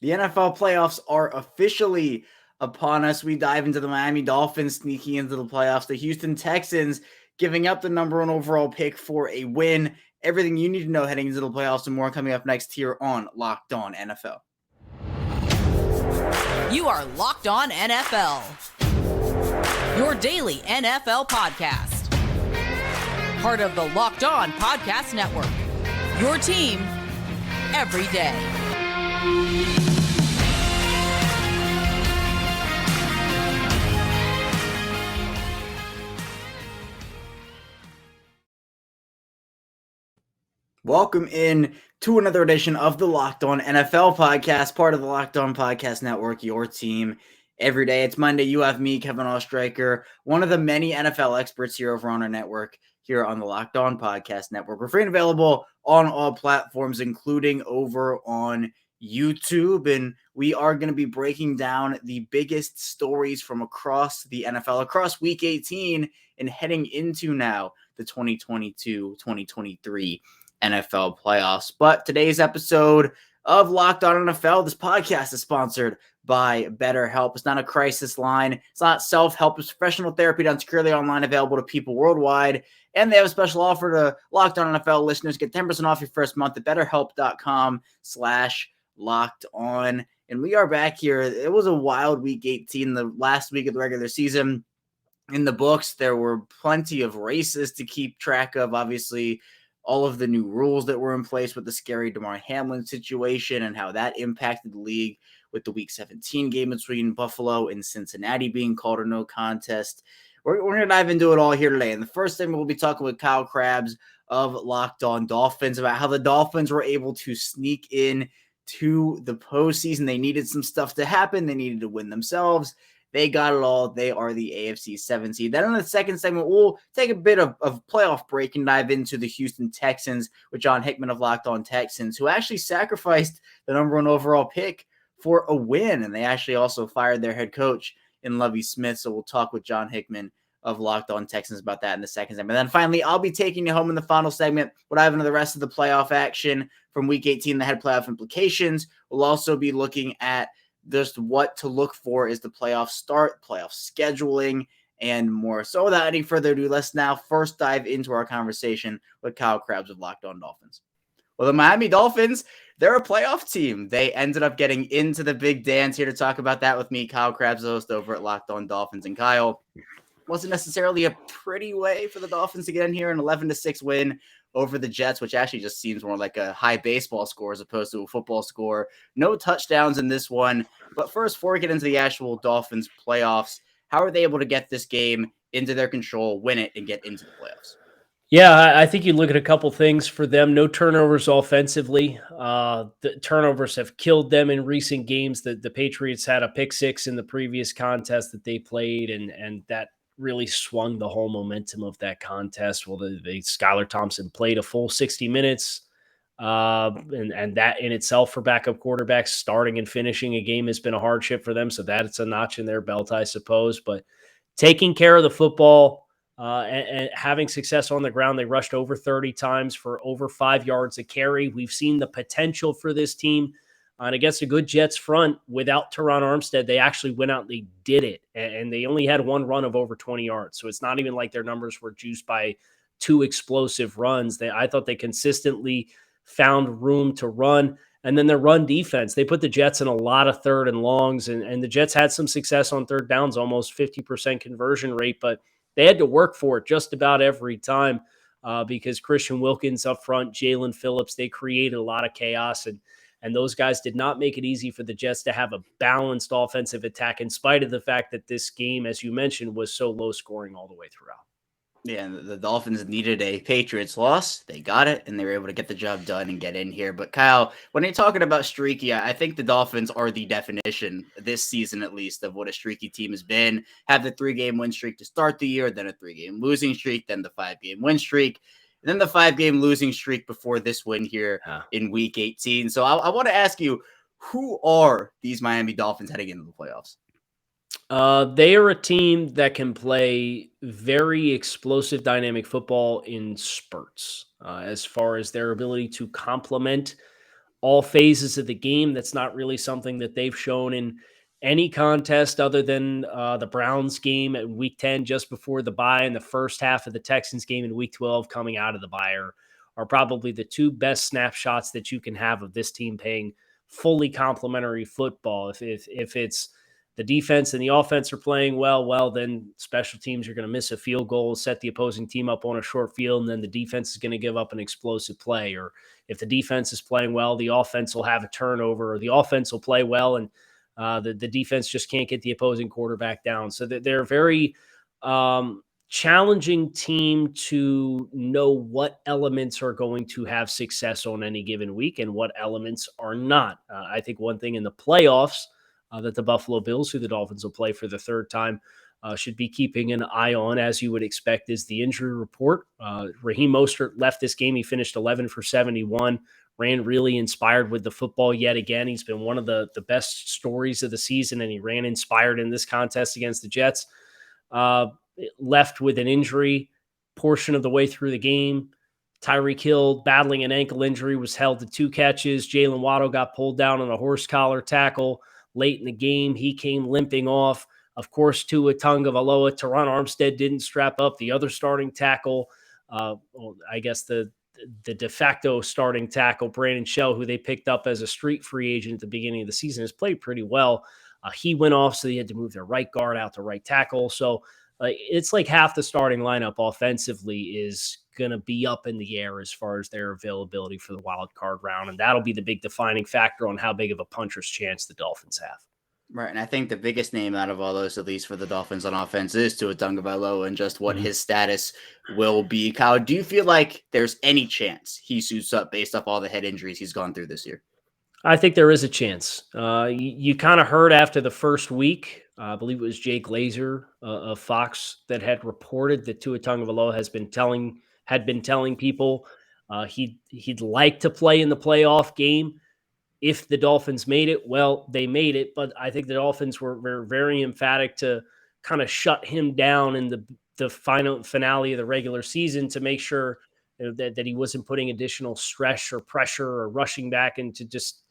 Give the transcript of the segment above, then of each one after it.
The NFL playoffs are officially upon us. We dive into the Miami Dolphins sneaking into the playoffs, the Houston Texans giving up the number one overall pick for a win. Everything you need to know heading into the playoffs and more coming up next here on Locked On NFL. You are Locked On NFL, your daily NFL podcast. Part of the Locked On Podcast Network, your team every day. Welcome in to another edition of the Locked On NFL podcast, part of the Locked On Podcast Network, your team every day. It's Monday. You have me, Kevin Oestreicher, one of the many NFL experts here over on our network, here on the Locked On Podcast Network. We're free and available on all platforms, including over on YouTube. And we are going to be breaking down the biggest stories from across the NFL, across Week 18, and heading into now the 2022-2023 NFL playoffs. But today's episode of Locked On NFL, this podcast is sponsored by BetterHelp. It's not a crisis line. It's not self-help. It's professional therapy done securely online, available to people worldwide. And they have a special offer to Locked On NFL listeners. Get 10% off your first month at BetterHelp.com/LockedOn. And we are back here. It was a wild Week 18, the last week of the regular season. In the books, there were plenty of races to keep track of. Obviously, all of the new rules that were in place with the scary Damar Hamlin situation and how that impacted the league with the Week 17 game between Buffalo and Cincinnati being called a no contest. We're going to dive into it all here today. And the first thing we'll be talking with Kyle Krabs of Locked On Dolphins about how the Dolphins were able to sneak in to the postseason. They needed some stuff to happen. They needed to win themselves. They got it all. They are the AFC 7 seed. Then in the second segment, we'll take a bit of playoff break and dive into the Houston Texans with John Hickman of Locked On Texans, who actually sacrificed the number one overall pick for a win. And they actually also fired their head coach in Lovie Smith. So we'll talk with John Hickman of Locked On Texans about that in the second segment. And then finally, I'll be taking you home in the final segment. We'll dive into the rest of the playoff action from Week 18 that had playoff implications. We'll also be looking at just what to look for as the playoffs start, playoff scheduling, and more. So without any further ado, let's now first dive into our conversation with Kyle Krabs of Locked On Dolphins. Well, the Miami Dolphins, they're a playoff team. They ended up getting into the big dance. Here to talk about that with me, Kyle Krabs, the host over at Locked On Dolphins. And Kyle, wasn't necessarily a pretty way for the Dolphins to get in here, an 11-6 win over the Jets, which actually just seems more like a high baseball score as opposed to a football score. No touchdowns in this one. But first, before we get into the actual Dolphins playoffs, how are they able to get this game into their control, win it, and get into the playoffs? Yeah, I think you look at a couple things for them. No turnovers offensively. The turnovers have killed them in recent games. The Patriots had a pick six in the previous contest that they played, and that really swung the whole momentum of that contest. Well, the Skylar Thompson played a full 60 minutes, and that in itself for backup quarterbacks, starting and finishing a game has been a hardship for them. So that's a notch in their belt, I suppose. But taking care of the football and having success on the ground, they rushed over 30 times for over 5 yards a carry. We've seen the potential for this team. And against a good Jets front without Teron Armstead, they actually went out and they did it. And they only had one run of over 20 yards. So it's not even like their numbers were juiced by two explosive runs. I thought they consistently found room to run. And then their run defense, they put the Jets in a lot of third and longs. And the Jets had some success on third downs, almost 50% conversion rate. But they had to work for it just about every time because Christian Wilkins up front, Jalen Phillips, they created a lot of chaos. And those guys did not make it easy for the Jets to have a balanced offensive attack in spite of the fact that this game, as you mentioned, was so low scoring all the way throughout. Yeah, the Dolphins needed a Patriots loss. They got it, and they were able to get the job done and get in here. But Kyle, when you're talking about streaky, I think the Dolphins are the definition, this season at least, of what a streaky team has been. Have the 3-game win streak to start the year, then a 3-game losing streak, then the 5-game win streak, and then the 5-game losing streak before this win here in Week 18. So I want to ask you, who are these Miami Dolphins heading into the playoffs? They are a team that can play very explosive, dynamic football in spurts as far as their ability to complement all phases of the game. That's not really something that they've shown in any contest other than the Browns game at week 10, just before the bye, and the first half of the Texans game in week 12 coming out of the bye are probably the two best snapshots that you can have of this team playing fully complementary football. If it's the defense and the offense are playing well, then special teams are going to miss a field goal, set the opposing team up on a short field, and then the defense is going to give up an explosive play. Or if the defense is playing well, the offense will have a turnover, or the offense will play well, and the defense just can't get the opposing quarterback down. So they're a very challenging team to know what elements are going to have success on any given week and what elements are not. I think one thing in the playoffs that the Buffalo Bills, who the Dolphins will play for the third time, should be keeping an eye on, as you would expect, is the injury report. Raheem Mostert left this game. He finished 11 for 71, ran really inspired with the football yet again. He's been one of the best stories of the season, and he ran inspired in this contest against the Jets. Left with an injury portion of the way through the game. Tyreek Hill, battling an ankle injury, was held to 2 catches. Jalen Waddle got pulled down on a horse collar tackle late in the game. He came limping off. Of course, Tua Tagovailoa, Teron Armstead didn't strap up. The other starting tackle, I guess the de facto starting tackle, Brandon Shell, who they picked up as a street free agent at the beginning of the season, has played pretty well. He went off, so they had to move their right guard out to right tackle. So it's like half the starting lineup offensively is going to be up in the air as far as their availability for the wild card round. And that'll be the big defining factor on how big of a puncher's chance the Dolphins have. Right, and I think the biggest name out of all those, at least for the Dolphins on offense, is Tua Tagovailoa and just what his status will be. Kyle, do you feel like there's any chance he suits up based off all the head injuries he's gone through this year? I think there is a chance. You kind of heard after the first week, I believe it was Jay Glazer of Fox that had reported that Tua Tagovailoa had been telling people he'd like to play in the playoff game if the Dolphins made it. Well, they made it, but I think the Dolphins were very emphatic to kind of shut him down in the final finale of the regular season to make sure that he wasn't putting additional stress or pressure or rushing back into just,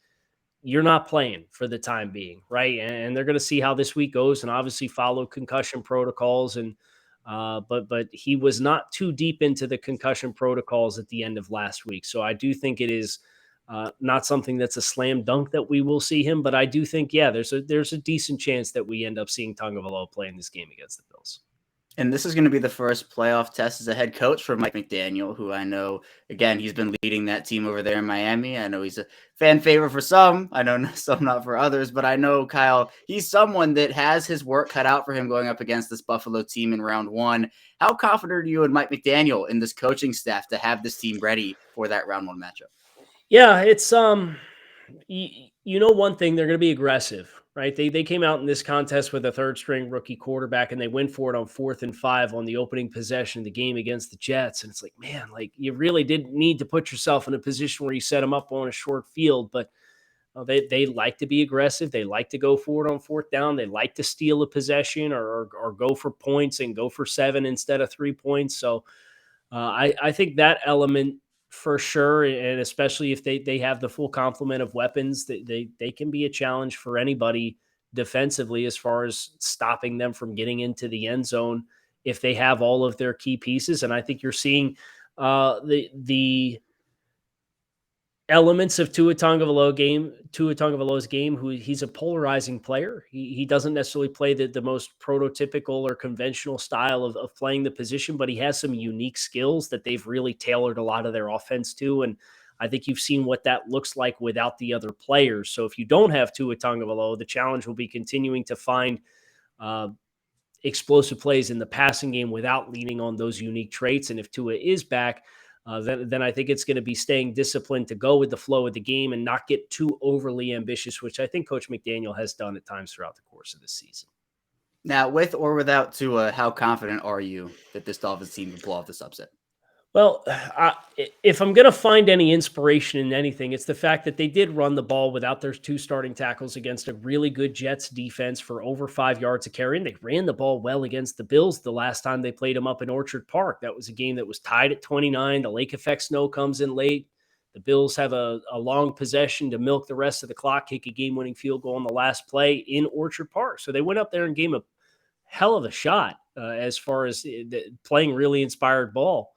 you're not playing for the time being, right? And they're going to see how this week goes and obviously follow concussion protocols. And but he was not too deep into the concussion protocols at the end of last week. So I do think it is not something that's a slam dunk that we will see him. But I do think, yeah, there's a decent chance that we end up seeing Tagovailoa play in this game against the Bills. And this is going to be the first playoff test as a head coach for Mike McDaniel, who I know, again, he's been leading that team over there in Miami. I know he's a fan favorite for some. I know some not for others, but I know, Kyle, he's someone that has his work cut out for him going up against this Buffalo team in round one. How confident are you in Mike McDaniel in this coaching staff to have this team ready for that round one matchup? Yeah, it's one thing, they're going to be aggressive, right? They came out in this contest with a third string rookie quarterback, and they went for it on 4th and 5 on the opening possession of the game against the Jets. And it's like, man, like you really didn't need to put yourself in a position where you set them up on a short field, but they like to be aggressive. They like to go for it on 4th down. They like to steal a possession or go for points and go for 7 instead of 3 points. So I think that element for sure, and especially if they have the full complement of weapons, they can be a challenge for anybody defensively as far as stopping them from getting into the end zone if they have all of their key pieces. And I think you're seeing the elements of Tua Tagovailoa's game, who he's a polarizing player. He doesn't necessarily play the most prototypical or conventional style of playing the position, but he has some unique skills that they've really tailored a lot of their offense to. And I think you've seen what that looks like without the other players. So if you don't have Tua Tagovailoa, the challenge will be continuing to find explosive plays in the passing game without leaning on those unique traits. And if Tua is back, then I think it's going to be staying disciplined to go with the flow of the game and not get too overly ambitious, which I think Coach McDaniel has done at times throughout the course of the season. Now, with or without Tua, how confident are you that this Dolphins team can pull off this upset? Well, if I'm going to find any inspiration in anything, it's the fact that they did run the ball without their 2 starting tackles against a really good Jets defense for over 5 yards a carry. And they ran the ball well against the Bills the last time they played them up in Orchard Park. That was a game that was tied at 29. The lake effect snow comes in late. The Bills have a long possession to milk the rest of the clock, kick a game-winning field goal on the last play in Orchard Park. So they went up there and gave a hell of a shot as far as playing really inspired ball.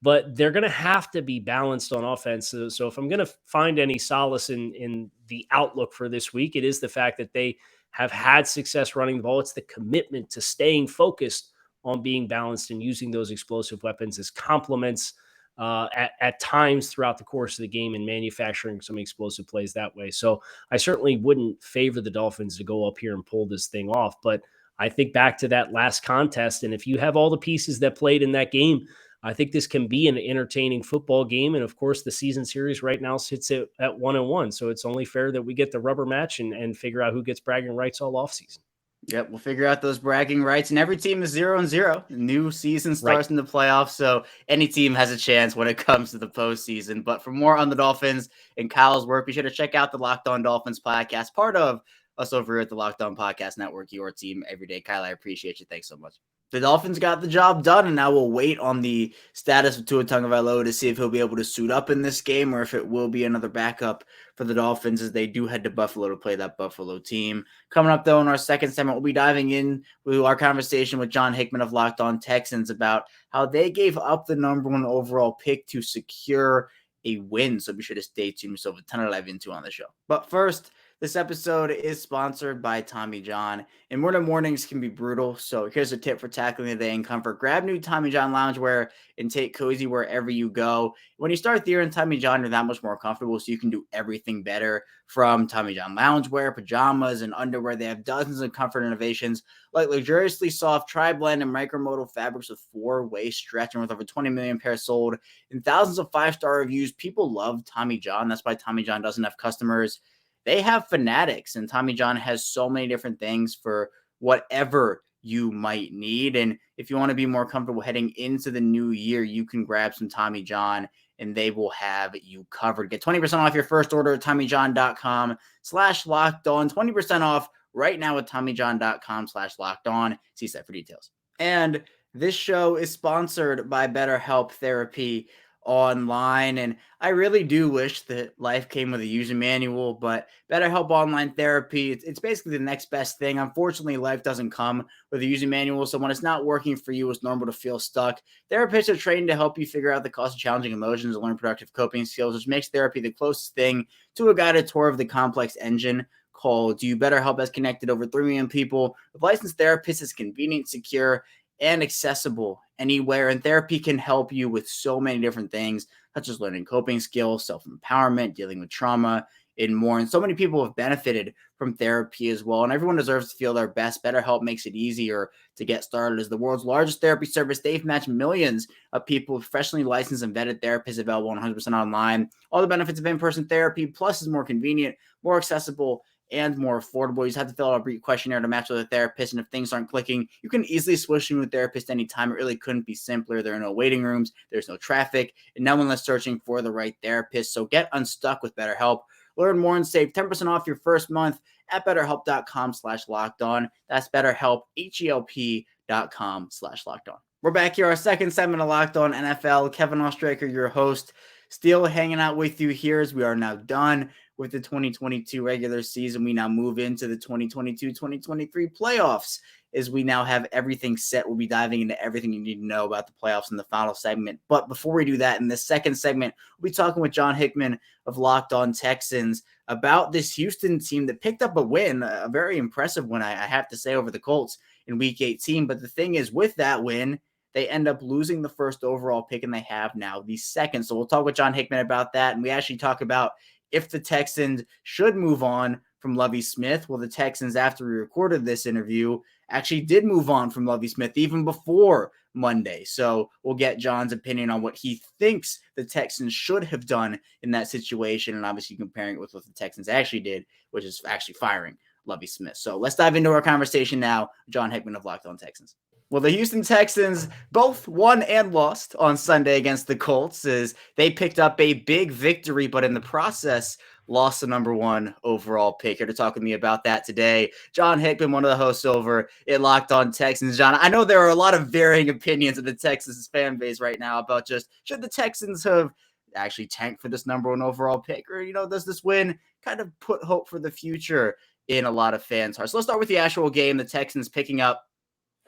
But they're going to have to be balanced on offense. So if I'm going to find any solace in the outlook for this week, it is the fact that they have had success running the ball. It's the commitment to staying focused on being balanced and using those explosive weapons as complements at times throughout the course of the game and manufacturing some explosive plays that way. So I certainly wouldn't favor the Dolphins to go up here and pull this thing off. But I think back to that last contest, and if you have all the pieces that played in that game, I think this can be an entertaining football game. And of course, the season series right now sits at 1-1. So it's only fair that we get the rubber match and figure out who gets bragging rights all offseason. Yep, we'll figure out those bragging rights, and every team is 0-0. New season starts in the playoffs, so any team has a chance when it comes to the postseason. But for more on the Dolphins and Kyle's work, be sure to check out the Locked On Dolphins podcast, part of us over here at the Locked On Podcast Network, your team every day. Kyle, I appreciate you. Thanks so much. The Dolphins got the job done, and now we'll wait on the status of Tua Tagovailoa to see if he'll be able to suit up in this game or if it will be another backup for the Dolphins as they do head to Buffalo to play that Buffalo team. Coming up, though, in our second segment, we'll be diving in with our conversation with John Hickman of Locked On Texans about how they gave up the number 1 overall pick to secure a win. So be sure to stay tuned. So a ton to dive into on the show. But first, this episode is sponsored by Tommy John. And mornings can be brutal, so here's a tip for tackling the day in comfort. Grab new Tommy John loungewear and take cozy wherever you go. When you start the year in Tommy John, you're that much more comfortable, so you can do everything better. From Tommy John loungewear, pajamas, and underwear, they have dozens of comfort innovations like luxuriously soft tri-blend and micromodal fabrics with 4-way stretch, and with over 20 million pairs sold and thousands of 5-star reviews. People love Tommy John. That's why Tommy John doesn't have customers. They have fanatics, and Tommy John has so many different things for whatever you might need. And if you want to be more comfortable heading into the new year, you can grab some Tommy John and they will have you covered. Get 20% off your first order at TommyJohn.com/lockedon. 20% off right now at TommyJohn.com/lockedon. See site for details. And this show is sponsored by BetterHelp Therapy Online, and I really do wish that life came with a user manual, but BetterHelp Online Therapy, it's basically the next best thing. Unfortunately, life doesn't come with a user manual, so when it's not working for you, it's normal to feel stuck. Therapists are trained to help you figure out the cause of challenging emotions and learn productive coping skills, which makes therapy the closest thing to a guided tour of the complex engine called You. BetterHelp has connected over 3 million people with licensed therapists. It's convenient, secure, and accessible anywhere. And therapy can help you with so many different things, such as learning coping skills, self-empowerment, dealing with trauma, and more. And so many people have benefited from therapy as well. And everyone deserves to feel their best. BetterHelp makes it easier to get started. As the world's largest therapy service, they've matched millions of people with professionally licensed and vetted therapists available 100% online. All the benefits of in-person therapy, plus is more convenient, more accessible, and more affordable. You just have to fill out a brief questionnaire to match with a therapist, and if things aren't clicking, you can easily switch to a therapist anytime. It really couldn't be simpler. There are no waiting rooms, there's no traffic, and no one is searching for the right therapist. So get unstuck with BetterHelp. Learn more and save 10% off your first month at BetterHelp.com/lockedon. That's BetterHelp, HELP.com/lockedon. We're back here, our second segment of Locked On NFL. Kevin Oestreicher, your host, still hanging out with you here as we are now done with the 2022 regular season. We now move into the 2022-2023 playoffs as we now have everything set. We'll be diving into everything you need to know about the playoffs in the final segment. But before we do that, in the second segment, we'll be talking with John Hickman of Locked On Texans about this Houston team that picked up a win, a very impressive win, I have to say, over the Colts in Week 18. But the thing is, with that win, they end up losing the first overall pick, and they have now the second. So we'll talk with John Hickman about that, and we actually talk about if the Texans should move on from Lovie Smith. Well, the Texans, after we recorded this interview, actually did move on from Lovie Smith even before Monday. So we'll get John's opinion on what he thinks the Texans should have done in that situation, and obviously comparing it with what the Texans actually did, which is actually firing Lovie Smith. So let's dive into our conversation now. John Hickman of Locked On Texans. Well, the Houston Texans both won and lost on Sunday against the Colts as they picked up a big victory, but in the process lost the number 1 overall pick. Here to talk with me about that today, John Hickman, one of the hosts over at Locked On Texans. John, I know there are a lot of varying opinions of the Texans fan base right now about just should the Texans have actually tank for this number 1 overall pick? Or, does this win kind of put hope for the future in a lot of fans' hearts? So let's start with the actual game. The Texans picking up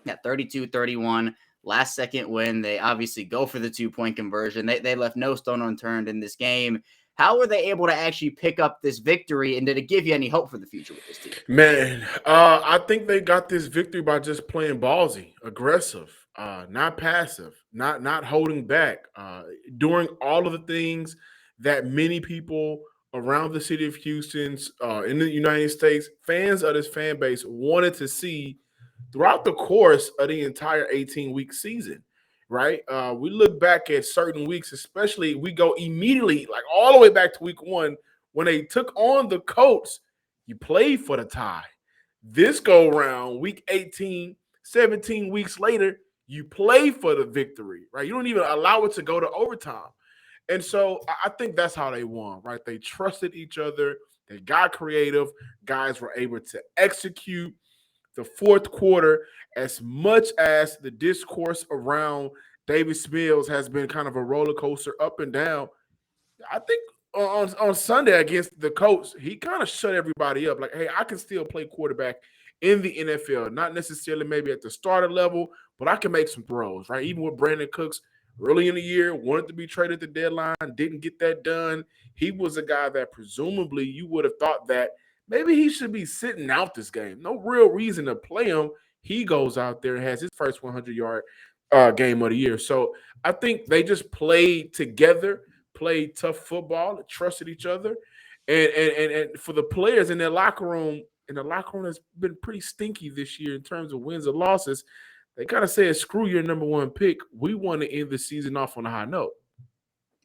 at 32-31, last second win. They obviously go for the 2-point conversion. They left no stone unturned in this game. How were they able to actually pick up this victory, and did it give you any hope for the future with this team? Man, I think they got this victory by just playing ballsy, aggressive, not passive, not holding back, doing all of the things that many people around the city of Houston, in the United States, fans of this fan base wanted to see throughout the course of the entire 18-week season. Right? We look back at certain weeks, especially we go immediately, like all the way back to week 1 when they took on the Colts. You played for the tie. This go round, week 18, 17 weeks later, you play for the victory, right? You don't even allow it to go to overtime. And so I think that's how they won, right? They trusted each other. They got creative. Guys were able to execute the fourth quarter. As much as the discourse around Davis Mills has been kind of a roller coaster up and down, I think on Sunday against the Colts, he kind of shut everybody up. Like, hey, I can still play quarterback in the NFL, not necessarily maybe at the starter level, but I can make some throws, right? Even with Brandon Cooks early in the year, wanted to be traded at the deadline, didn't get that done. He was a guy that presumably you would have thought that maybe he should be sitting out this game. No real reason to play him. He goes out there and has his first 100-yard game of the year. So I think they just played together, played tough football, trusted each other. And for the players in their locker room, has been pretty stinky this year in terms of wins and losses. They kind of said, screw your number 1 pick. We want to end the season off on a high note.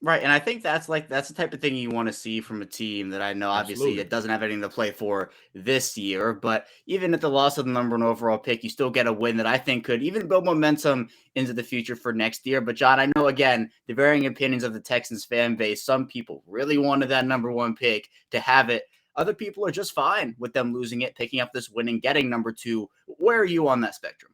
Right, and I think that's the type of thing you want to see from a team that I know obviously Absolutely. it doesn't have anything to play for this year, but even at the loss of the number 1 overall pick, you still get a win that I think could even build momentum into the future for next year. But John, I know again the varying opinions of the Texans fan base. Some people really wanted that number 1 pick to have it. Other people are just fine with them losing it, picking up this win and getting number 2. Where are you on that spectrum?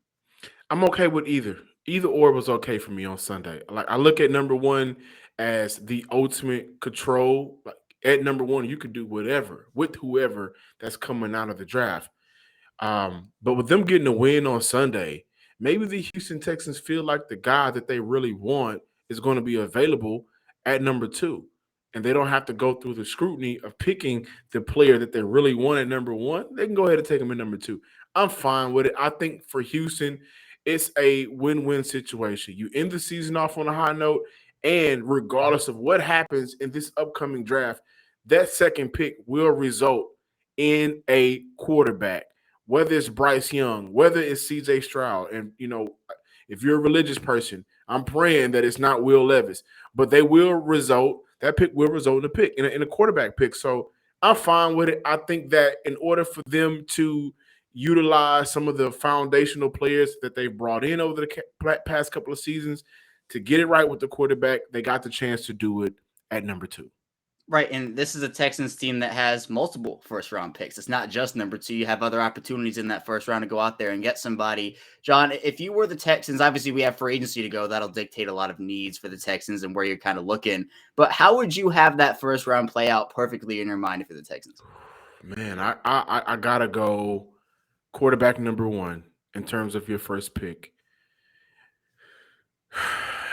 I'm okay with either. Either or was okay for me on Sunday. Like, I look at number 1 as the ultimate control. Like, at number 1, you could do whatever with whoever that's coming out of the draft. But with them getting a win on Sunday, maybe the Houston Texans feel like the guy that they really want is going to be available at number 2. And they don't have to go through the scrutiny of picking the player that they really want at number 1. They can go ahead and take him at number 2. I'm fine with it. I think for Houston, it's a win-win situation. You end the season off on a high note, and regardless of what happens in this upcoming draft, that second pick will result in a quarterback, whether it's Bryce Young, whether it's C.J. Stroud. And, if you're a religious person, I'm praying that it's not Will Levis. But that pick will result in a pick, in a quarterback pick. So I'm fine with it. I think that in order for them to utilize some of the foundational players that they've brought in over the past couple of seasons to get it right with the quarterback, they got the chance to do it at number 2. Right, and this is a Texans team that has multiple first-round picks. It's not just number 2. You have other opportunities in that first round to go out there and get somebody. John, if you were the Texans, obviously we have free agency to go. That'll dictate a lot of needs for the Texans and where you're kind of looking. But how would you have that first round play out perfectly in your mind if you're the Texans? Man, I got to go quarterback number 1 in terms of your first pick.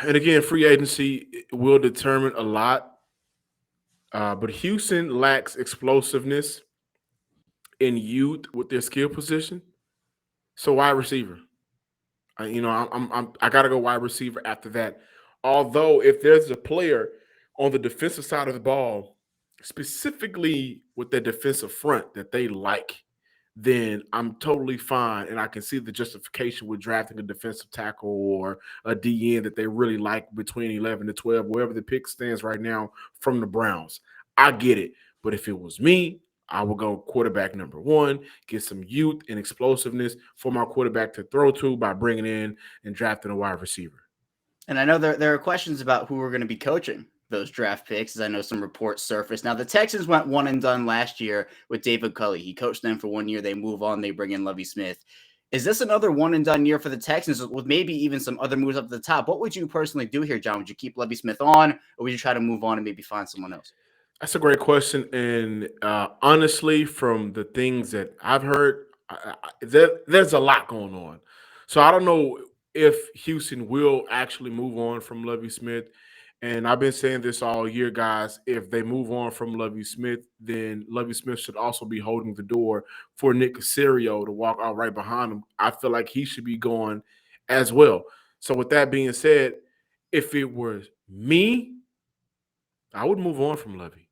And again, free agency will determine a lot. But Houston lacks explosiveness in youth with their skill position. So wide receiver. I got to go wide receiver after that. Although if there's a player on the defensive side of the ball, specifically with their defensive front that they like, then I'm totally fine. And I can see the justification with drafting a defensive tackle or a DN that they really like between 11 to 12, wherever the pick stands right now from the Browns. I get it. But if it was me, I would go quarterback number 1, get some youth and explosiveness for my quarterback to throw to by bringing in and drafting a wide receiver. And I know there are questions about who we're going to be coaching those draft picks, as I know some reports surfaced. Now, the Texans went one and done last year with David Culley. He coached them for 1 year. They move on. They bring in Lovie Smith. Is this another one and done year for the Texans with maybe even some other moves up at the top? What would you personally do here, John? Would you keep Lovie Smith on, or would you try to move on and maybe find someone else? That's a great question. And honestly, from the things that I've heard, there's a lot going on. So I don't know if Houston will actually move on from Lovie Smith. And I've been saying this all year, guys. If they move on from Lovie Smith, then Lovie Smith should also be holding the door for Nick Caserio to walk out right behind him. I feel like he should be going as well. So with that being said, if it were me, I would move on from Lovie.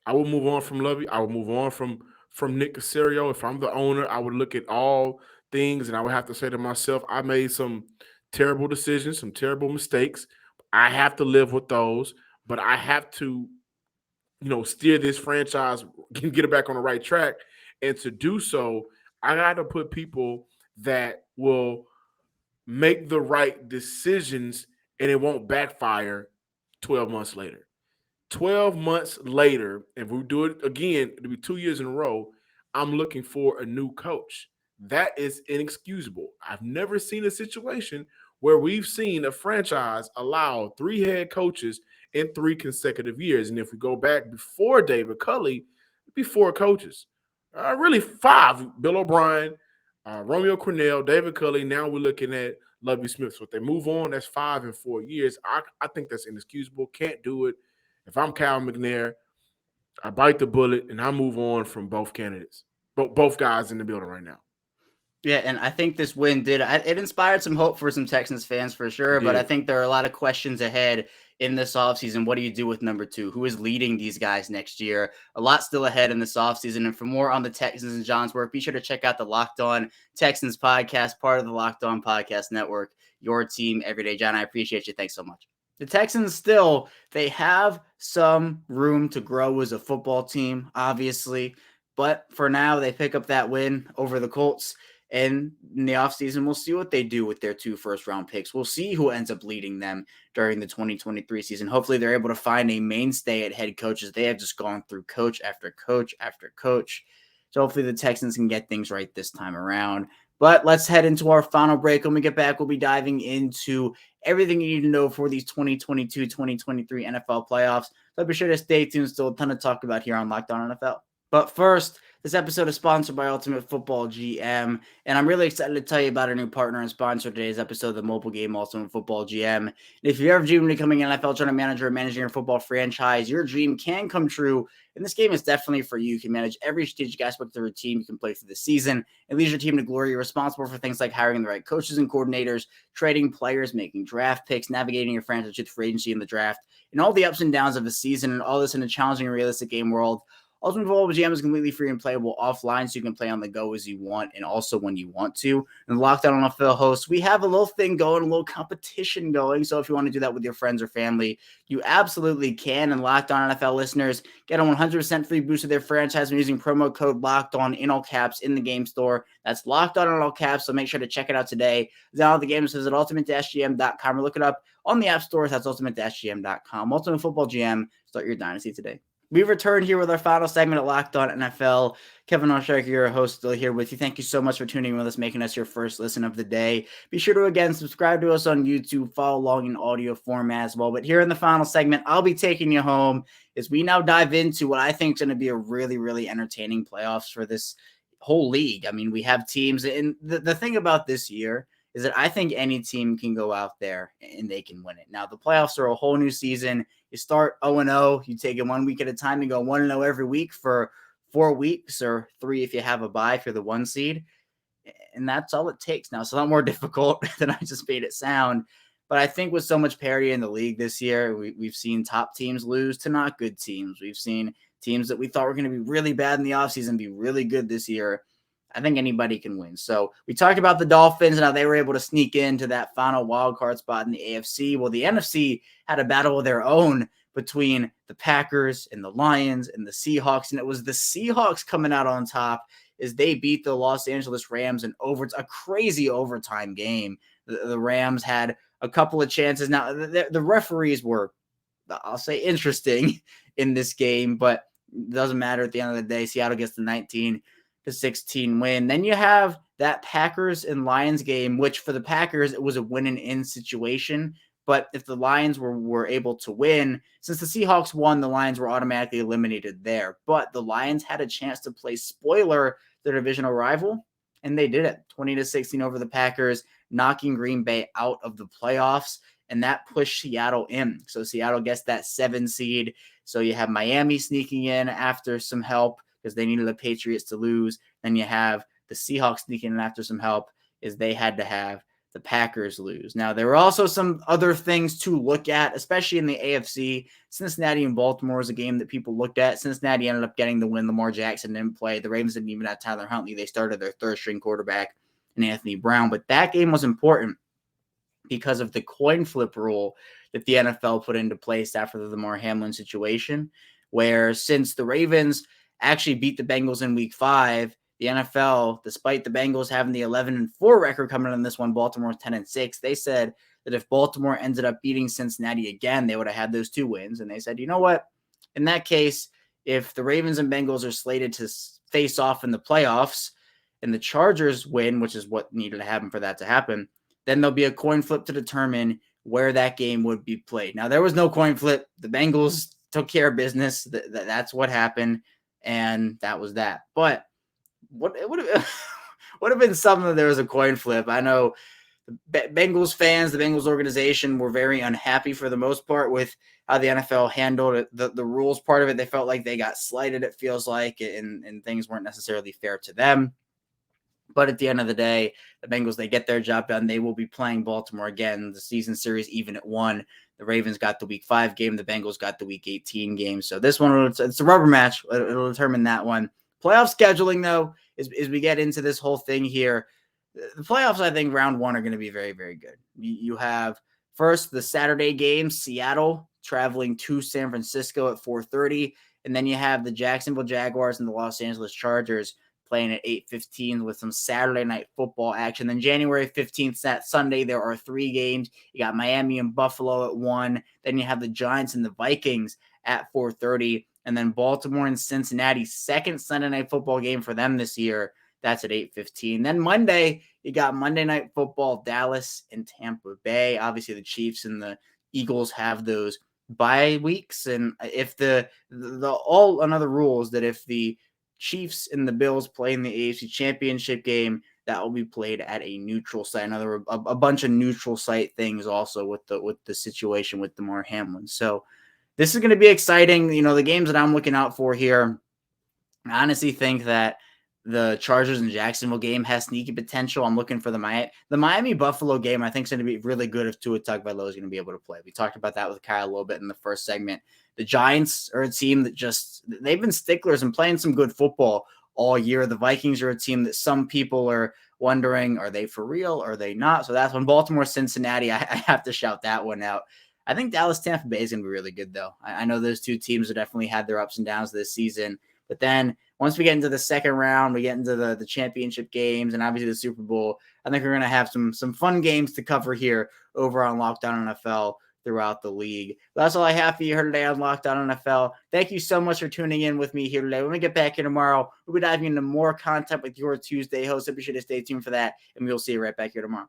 I would move on from Lovey. I would move on from Nick Caserio. If I'm the owner, I would look at all things and I would have to say to myself, I made some terrible decisions, some terrible mistakes. I have to live with those, but I have to, steer this franchise, get it back on the right track. And to do so, I got to put people that will make the right decisions and it won't backfire 12 months later. 12 months later, if we do it again, it'll be 2 years in a row, I'm looking for a new coach. That is inexcusable. I've never seen a situation where we've seen a franchise allow 3 head coaches in 3 consecutive years. And if we go back before David Culley, it'd be 4 coaches. Really 5. Bill O'Brien, Romeo Crennel, David Culley. Now we're looking at Lovie Smith. So if they move on, that's 5 in 4 years. I think that's inexcusable. Can't do it. If I'm Cal McNair, I bite the bullet and I move on from both candidates, both guys in the building right now. Yeah, and I think this win it inspired some hope for some Texans fans for sure, but I think there are a lot of questions ahead in this offseason. What do you do with number 2? Who is leading these guys next year? A lot still ahead in this offseason. And for more on the Texans and John's work, be sure to check out the Locked On Texans podcast, part of the Locked On Podcast Network, your team every day. John, I appreciate you. Thanks so much. The Texans they have some room to grow as a football team, obviously. But for now, they pick up that win over the Colts. And in the offseason, we'll see what they do with their 2 first-round picks. We'll see who ends up leading them during the 2023 season. Hopefully, they're able to find a mainstay at head coach, as they have just gone through coach after coach after coach. So hopefully the Texans can get things right this time around. But let's head into our final break. When we get back, we'll be diving into everything you need to know for these 2022-2023 NFL playoffs. So be sure to stay tuned. Still a ton to talk about here on Locked On NFL. But first, this episode is sponsored by Ultimate Football GM, and I'm really excited to tell you about our new partner and sponsor of today's episode, the mobile game Ultimate Football GM. And if you've ever dreamed of becoming an NFL general manager or managing your football franchise, your dream can come true, and this game is definitely for you. You can manage every strategic aspect of your team. You can play through the season and lead your team to glory. You're responsible for things like hiring the right coaches and coordinators, trading players, making draft picks, navigating your franchise through free agency in the draft, and all the ups and downs of the season, and all this in a challenging and realistic game world. Ultimate Football GM is completely free and playable offline, so you can play on the go as you want and also when you want to. And Locked On NFL hosts, we have a little thing going, a little competition going. So if you want to do that with your friends or family, you absolutely can. And Locked On NFL listeners get a 100% free boost of their franchise when using promo code Locked On in all caps in the game store. That's Locked On in all caps, so make sure to check it out today. Download the game, visit ultimate-gm.com or look it up on the app stores. That's ultimate-gm.com. Ultimate Football GM, start your dynasty today. We return here with our final segment at Locked On NFL. Kevin Oestreicher, your host, still here with you. Thank you so much for tuning in with us, making us your first listen of the day. Be sure to, again, subscribe to us on YouTube, follow along in audio format as well. But here in the final segment, I'll be taking you home as we now dive into what I think is going to be a really, really entertaining playoffs for this whole league. I mean, we have teams, and the thing about this year is that I think any team can go out there and they can win it. Now, the playoffs are a whole new season. You start 0-0. You take it 1 week at a time and go 1-0 every week for 4 weeks, or 3 if you have a bye if you're the 1 seed. And that's all it takes now. It's a lot more difficult than I just made it sound. But I think with so much parity in the league this year, we've seen top teams lose to not good teams. We've seen teams that we thought were going to be really bad in the offseason be really good this year. I think anybody can win. So we talked about the Dolphins and how they were able to sneak into that final wild card spot in the AFC. Well, the NFC had a battle of their own between the Packers and the Lions and the Seahawks. And it was the Seahawks coming out on top as they beat the Los Angeles Rams in a crazy overtime game. The Rams had a couple of chances. Now, the referees were, I'll say, interesting in this game, but it doesn't matter at the end of the day. Seattle gets the 19-16 win. Then you have that Packers and Lions game, which for the Packers, it was a win and in situation. But if the Lions were able to win, since the Seahawks won, the Lions were automatically eliminated there. But the Lions had a chance to play spoiler their divisional rival, and they did it. 20-16 over the Packers, knocking Green Bay out of the playoffs, and that pushed Seattle in. So Seattle gets that 7 seed. So you have Miami sneaking in after some help because they needed the Patriots to lose. Then you have the Seahawks sneaking in after some help is they had to have the Packers lose. Now, there were also some other things to look at, especially in the AFC. Cincinnati and Baltimore was a game that people looked at. Cincinnati ended up getting the win. Lamar Jackson didn't play. The Ravens didn't even have Tyler Huntley. They started their third-string quarterback in Anthony Brown. But that game was important because of the coin flip rule that the NFL put into place after the Damar Hamlin situation, where since the Ravens actually beat the Bengals in Week 5, the NFL, despite the Bengals having the 11-4 record coming in this one, Baltimore 10-6, they said that if Baltimore ended up beating Cincinnati again, they would have had those 2 wins. And they said, you know what? In that case, if the Ravens and Bengals are slated to face off in the playoffs and the Chargers win, which is what needed to happen for that to happen, then there'll be a coin flip to determine where that game would be played. Now, there was no coin flip. The Bengals took care of business. That's what happened, and that was that. But what it would have been something that there was a coin flip. I know the Bengals fans, the Bengals organization were very unhappy for the most part with how the NFL handled it, the rules part of it. They felt like they got slighted, it feels like, and things weren't necessarily fair to them. But at the end of the day, the Bengals, they get their job done. They will be playing Baltimore again. The season series even at 1. The Ravens got the Week 5 game. The Bengals got the Week 18 game. So this one, it's a rubber match. It'll determine that one. Playoff scheduling, though, as we get into this whole thing here, the playoffs, I think, round 1 are going to be very, very good. You have, first, the Saturday game, Seattle traveling to San Francisco at 4:30, and then you have the Jacksonville Jaguars and the Los Angeles Chargers playing at 8:15 with some Saturday night football action. Then January 15th, that Sunday, there are 3 games. You got Miami and Buffalo at 1. Then you have the Giants and the Vikings at 4:30. And then Baltimore and Cincinnati, second Sunday night football game for them this year. That's at 8:15. Then Monday, you got Monday Night Football, Dallas and Tampa Bay. Obviously, the Chiefs and the Eagles have those bye weeks. And if the another rule is that if the Chiefs and the Bills play in the AFC Championship game, that will be played at a neutral site. Another a bunch of neutral site things also with the situation with Damar Hamlin. So this is going to be exciting. You know, the games that I'm looking out for here, I honestly think that the Chargers and Jacksonville game has sneaky potential. I'm looking for the Miami Buffalo game. I think is going to be really good if Tua Tagovailoa is going to be able to play. We talked about that with Kyle a little bit in the first segment. The Giants are a team that they've been sticklers and playing some good football all year. The Vikings are a team that some people are wondering, are they for real? Are they not? So that's when Baltimore, Cincinnati, I have to shout that one out. I think Dallas, Tampa Bay is going to be really good, though. I know those 2 teams have definitely had their ups and downs this season. But then once we get into the second round, we get into the championship games and obviously the Super Bowl, I think we're going to have some fun games to cover here over on Locked On NFL throughout the league. But that's all I have for you here today on Locked On NFL. Thank you so much for tuning in with me here today. When we get back here tomorrow, we'll be diving into more content with your Tuesday host. So be sure to stay tuned for that, and we'll see you right back here tomorrow.